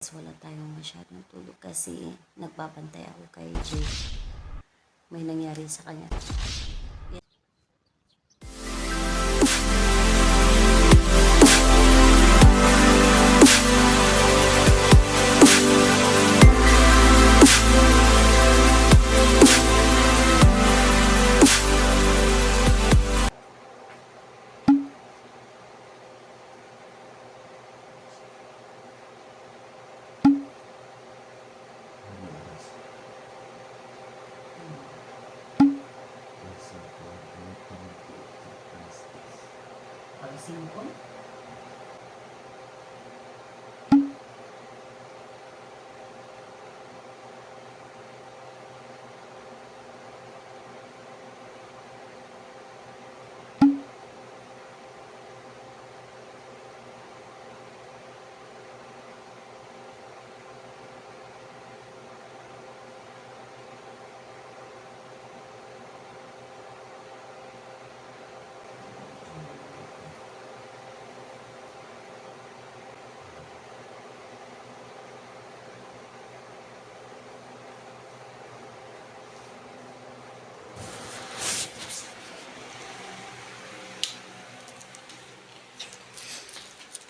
Wala tayong masyadong tulog kasi nagbabantay ako kay Jay. May nangyari sa kanya. Pagising ko,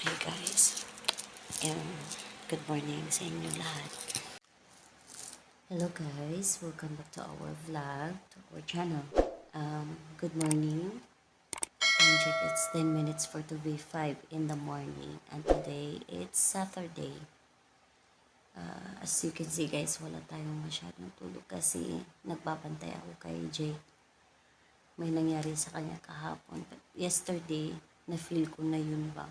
hi guys. Good morning sa inyo lahat. Hello guys, welcome back to our vlog, to our channel. Good morning. Time check, it's 10 minutes for to be 5 in the morning. And today, it's Saturday. As you can see guys, wala tayong masyadong tulog kasi nagbabantay ako kay Jay. May nangyari sa kanya kahapon. But yesterday, na-feel ko na yun ba.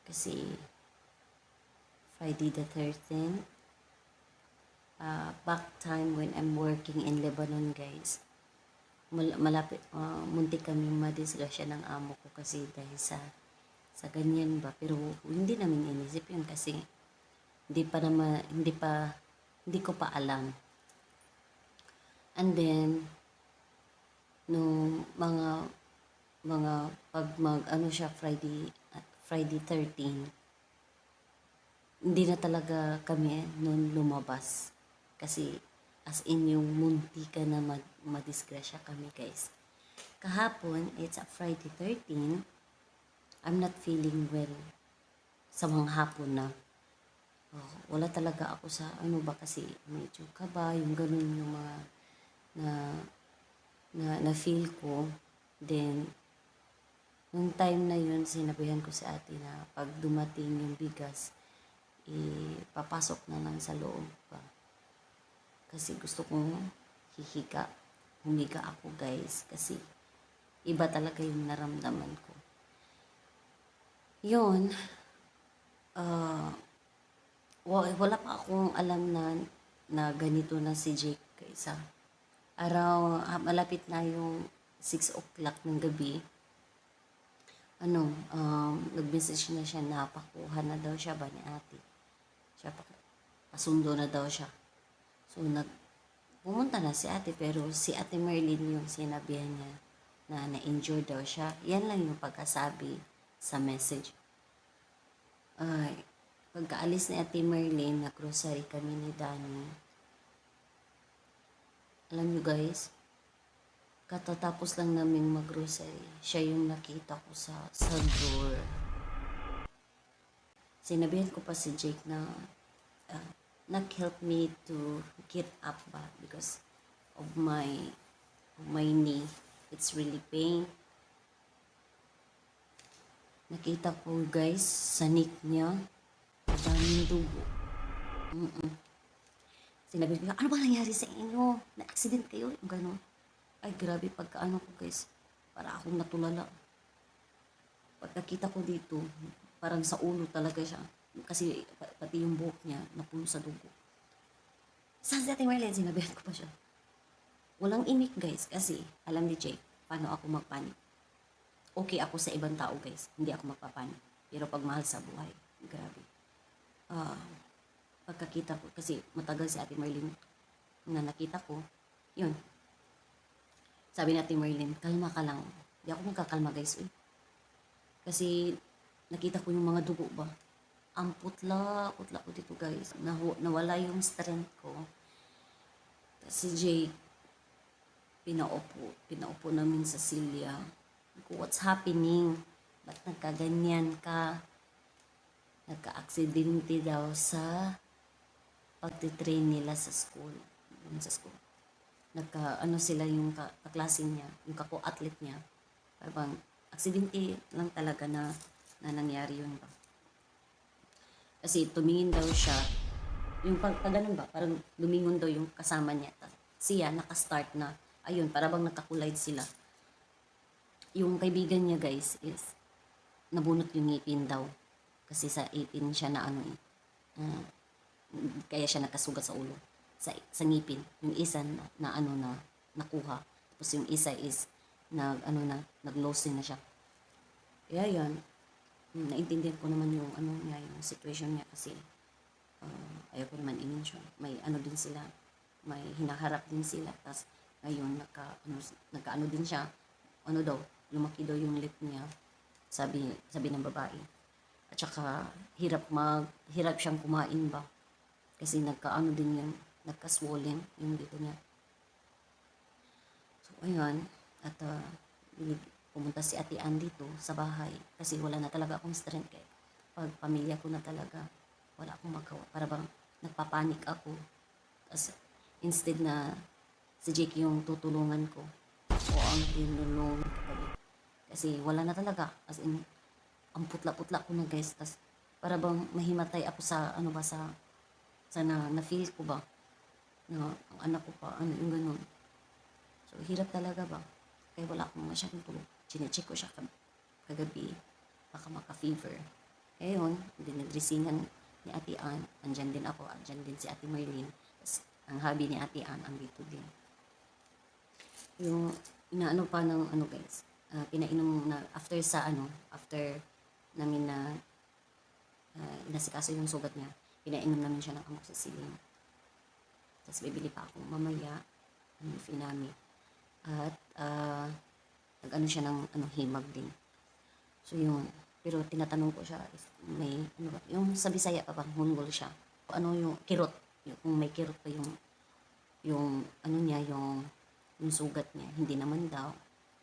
Kasi Friday the 13th, back time when I'm working in Lebanon guys, malapit, muntik kami madisgrasya ng amo ko kasi dahil sa ganyan ba. Pero hindi namin inisip yun kasi hindi ko pa alam. And then nung mga pag Friday 13, hindi na talaga kami noon lumabas kasi as in yung munti ka na madisgrasya kami guys. Kahapon, it's a Friday 13, I'm not feeling well sa mga hapon na. Wala talaga ako sa kasi medyo kaba, yung ganun yung mga na feel ko. Then nung time na yun, sinabihan ko sa ate na pag dumating yung bigas, ipapasok na lang sa loob pa. Kasi gusto kong humiga ako guys. Kasi iba talaga yung naramdaman ko. Yun, wala pa akong alam na ganito na si Jake guys. Malapit na yung 6 o'clock ng gabi. Nag-message na siya na pakuha na daw siya ba ni ate. Pasundo na daw siya. So, pumunta na si ate, pero si ate Merlin yung sinabihan niya na na-injure daw siya. Yan lang yung pagkasabi sa message. Pagkaalis ni ate Merlin, nag-grocery kami ni Danny. Alam nyo guys, katatapos lang namin mag-grocery, siya yung nakita ko sa door. Sinabihan ko pa si Jake na help me to get up ba because of my knee. It's really pain. Nakita ko guys, sa neck niya, daming dugo. Sinabi ko, ano ba nangyari sa inyo? Na-accident kayo? Gano'n. Ay, grabe pagkaano ko guys. Para akong natulala. Pagkakita ko dito, parang sa ulo talaga siya. Kasi pati yung buhok niya, napuno sa dugo. Saan si Ate Marlene? Sinabihan ko pa siya. Walang imik guys. Kasi alam ni Jake, paano ako magpanik. Okay ako sa ibang tao guys. Hindi ako magpapanik. Pero pag mahal sa buhay, grabe. Pagkakita ko, kasi matagal si Ate Marlene na nakita ko, yun. Sabi ni Ate Marlene, kalma ka lang. Hindi ako magkakalma guys. Kasi nakita ko yung mga dugo ba. ang putla ko dito guys. Nawala yung strength ko. Si Jake, pinaupo namin sa silya. What's happening? Ba't nagkaganyan ka? Nagka-aksidente daw sa pagtitrain nila sa school. Sa school. Ano sila yung kaklase niya, yung kako-athlete niya. Parang aksidente lang talaga na nangyari yun ba. Kasi tumingin daw siya, yung ganun ba, parang lumingon daw yung kasama niya. Siya, naka-start na. Ayun, para bang nakakulide sila. Yung kaibigan niya guys is, nabunot yung ngipin daw. Kasi sa 18 siya na ano kaya siya nakasugat sa ulo. Sa ngipin. Yung isa na ano na nakuha. Tapos yung isa is, nag-losing na siya. Kaya yan, naintindihan ko naman yung niya, yung situation niya kasi ayaw ko naman i-mention. May din sila, may hinaharap din sila. Tapos ngayon nagka din siya. Daw, lumaki daw yung lip niya. Sabi ng babae. At saka hirap siyang kumain ba. Kasi din yan, nagka-swollen yung dito niya. So ayun, at pumunta si Ate Ann dito sa bahay kasi wala na talaga akong strength kaya pag pamilya ko na talaga wala akong magawa, para bang nagpapanik ako. As instead na si Jake yung tutulungan ko o ang tinulungan ko kasi wala na talaga, as in ang putla-putla ko na guys. Tas para bang mahimatay ako sa sa na feel ko ba na ang anak ko pa yung ganun. So hirap talaga ba kaya wala akong masyadong tulog. Chinecheck ko siya kagabi, baka maka-fever. Kaya yun, dinadresingan ni Ate Ann. Andyan din ako, andyan din si Ate Marlene. Tapos, ang hubby ni Ate Ann, andito din. Yung inaano pa ng guys, pinainom na, after namin na inasikaso yung sugat niya, pinainom namin siya ng amoxicillin. Tapos, bibili pa ako mamaya, Finami. At, siya ng himag din. So yun, pero tinatanong ko siya if may yung sa Bisaya pa bang hunggol siya. Yung kirot, kung may kirot pa yung niya, yung sugat niya, hindi naman daw.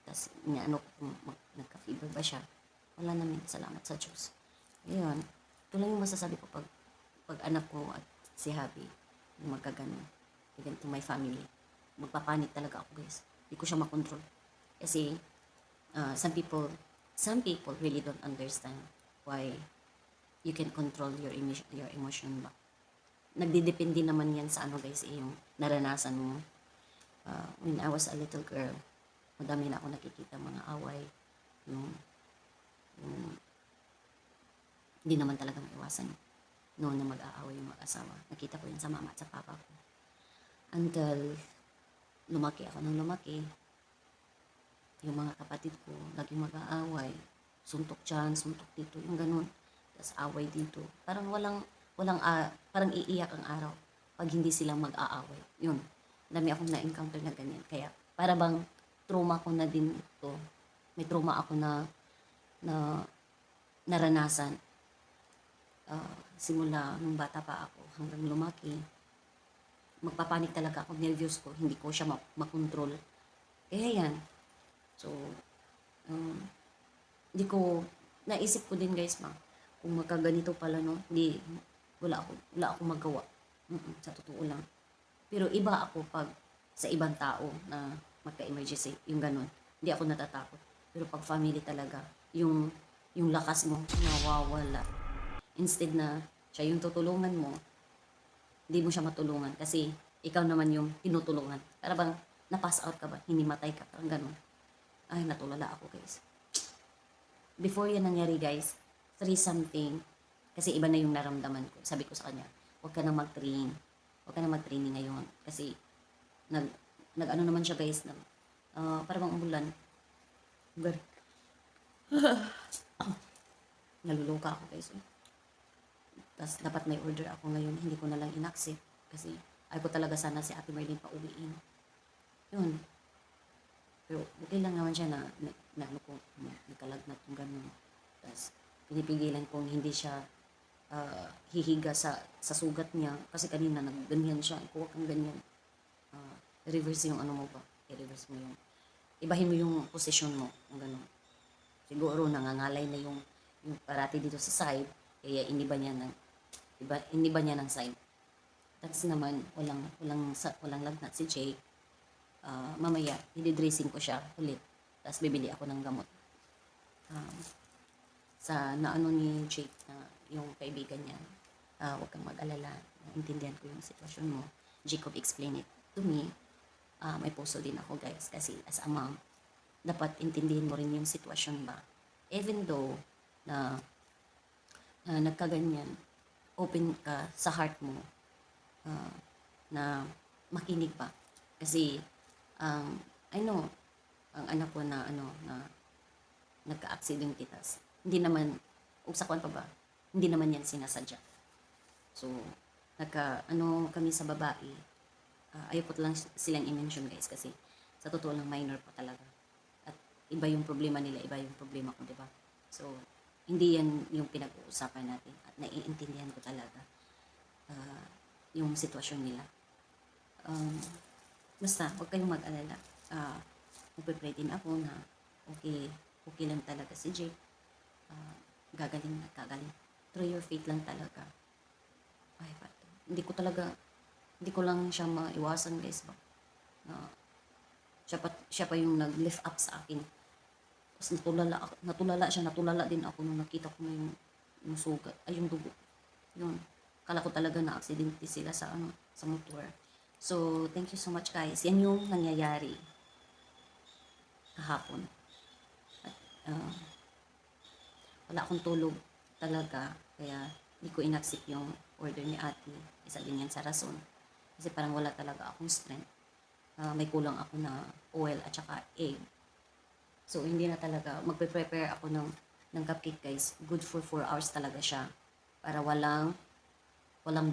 Tapos kung nagka-fever ba siya. Wala naman, salamat sa Diyos. Ayun, ito lang yung masasabi ko pag anak ko at si Happy, yung magkaganon. Even to my family. Magpapanik talaga ako guys. Hindi ko siya makontrol. Kasi some people really don't understand why you can control your emotion ba. Nagdidepende naman yan sa guys, yung naranasan mo. When I was a little girl, madami na ako nakikita mga away, yung hindi naman talaga maiwasan noon na mag-aaway yung mag-asawa. Nakita ko yun sa mama at sa papa ko. Until lumaki ako ng lumaki, yung mga kapatid ko, laging mag-aaway. Suntok dyan, suntok dito, yung ganun. Tapos away dito. Parang parang iiyak ang araw pag hindi sila mag-aaway. Yun, dami akong na-encounter na ganyan. Kaya, para bang trauma ko na din ito. May trauma ako na naranasan. Simula nung bata pa ako hanggang lumaki. Magpapanik talaga ako, nervous ko, hindi ko siya makontrol. Kaya yan. So, hindi ko, naisip ko din guys kung magkaganito pala wala akong magawa. Sa totoo lang. Pero iba ako pag sa ibang tao na magka-emergency, yung ganun. Hindi ako natatakot. Pero pag family talaga, yung lakas mo, nawawala. Instead na siya yung tutulungan mo, hindi mo siya matulungan kasi ikaw naman yung tinutulungan. Para bang na-pass out ka ba? Hinimatay ka. Parang ganun. Ay, natulala ako guys. Before yan nangyari guys, 3-something. Kasi iba na yung naramdaman ko. Sabi ko sa kanya, huwag ka nang mag-train. Huwag ka nang mag-training ngayon. Kasi, naman siya guys, para bang umulan. Naluluka ako guys. Tapos, dapat may order ako ngayon. Hindi ko na lang in-accept. Kasi, ay ko talaga sana si Ate Marlene pa uwiin. Yun. Pero okay lang naman siya na nagkalagnat yung gano'n. Tapos pinipigilan kong hindi siya hihiga sa sugat niya. Kasi kanina nagganyan siya. Kuha kang ganyan. Reverse yung ano mo ba? I-reverse mo yung, ibahin mo yung position mo. Ang ganun. Siguro nangangalay na yung parati dito sa side. Kaya iniba niya ng side. Tapos naman, walang lagnat si Jake. Mamaya, i-dressing ko siya ulit. Tapos bibili ako ng gamot. Sa naano ni Jake na yung kaibigan niya, huwag kang mag-alala. Intindihan ko yung sitwasyon mo. Jacob explained it to me. May puso din ako guys. Kasi as a mom, dapat intindihin mo rin yung sitwasyon ba. Even though na nagkaganyan, open ka sa heart mo na makinig pa. Kasi I know ang anak ko na nagka-accident titas. Hindi naman ugsakuan pa ba? Hindi naman yan sinasadya. So kami sa babae, ayaw ko lang silang i-mention guys kasi sa totoo lang minor pa talaga. At iba yung problema nila, iba yung problema ko, di ba? So hindi yan yung pinag-uusapan natin at naiintindihan ko talaga yung sitwasyon nila. Basta, huwag kayong mag-alala. Magpe-pray din ako na okay lang talaga si Jake. Gagaling. Through your faith lang talaga. Ay, hindi ko lang siya maiwasan guys ba. Siya pa yung nag-lift up sa akin. Tapos natulala din ako nung nakita ko na yung sugat, ay yung dugo. Yun. Kala ko talaga na aksidente sila sa motor. So, thank you so much guys. Yan yung nangyayari kahapon. At wala akong tulog talaga. Kaya hindi ko inaccept yung order ni ate. Isa din yan sa rason. Kasi parang wala talaga akong strength. May kulang ako na oil at saka egg. So, hindi na talaga. Magpe-prepare ako ng cupcake guys. Good for 4 hours talaga siya. Para walang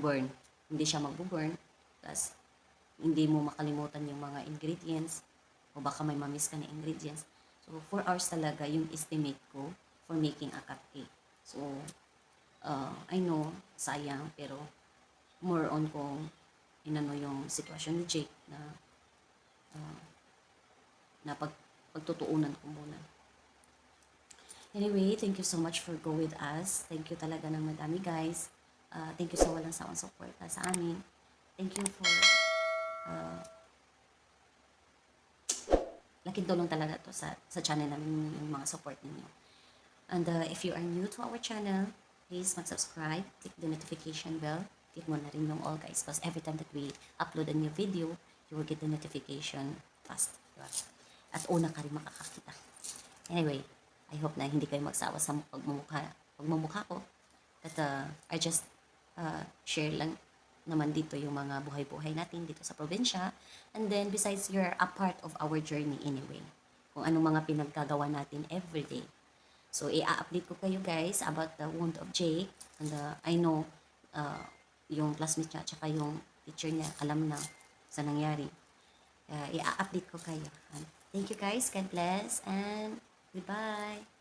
burn. Hindi siya magbo-burn. Tapos, hindi mo makalimutan yung mga ingredients. O baka may mamiss ka na ingredients. So, 4 hours talaga yung estimate ko for making a cupcake. So, I know, sayang. Pero, more on kung yung sitwasyon ni Jake na pagtutuunan ko muna. Anyway, thank you so much for go with us. Thank you talaga ng madami guys. Thank you sa walang sawang support sa amin. Thank you for laking tulong talaga to sa channel namin yung mga support ninyo. And if you are new to our channel, please mag-subscribe, click the notification bell, click mo na rin yung all guys because every time that we upload a new video, you will get the notification fast. Diba? At una ka rin makakakita. Anyway, I hope na hindi kayo magsawa sa pagmumukha ko. At I just share lang naman dito yung mga buhay-buhay natin dito sa probinsya. And then, besides, you're a part of our journey anyway. Kung anong mga pinagkagawa natin everyday. So, i-update ko kayo guys about the wound of Jake. And I know, yung classmate niya at saka yung teacher niya, alam na sa nangyari. I-update ko kayo. Thank you guys. God bless. And goodbye.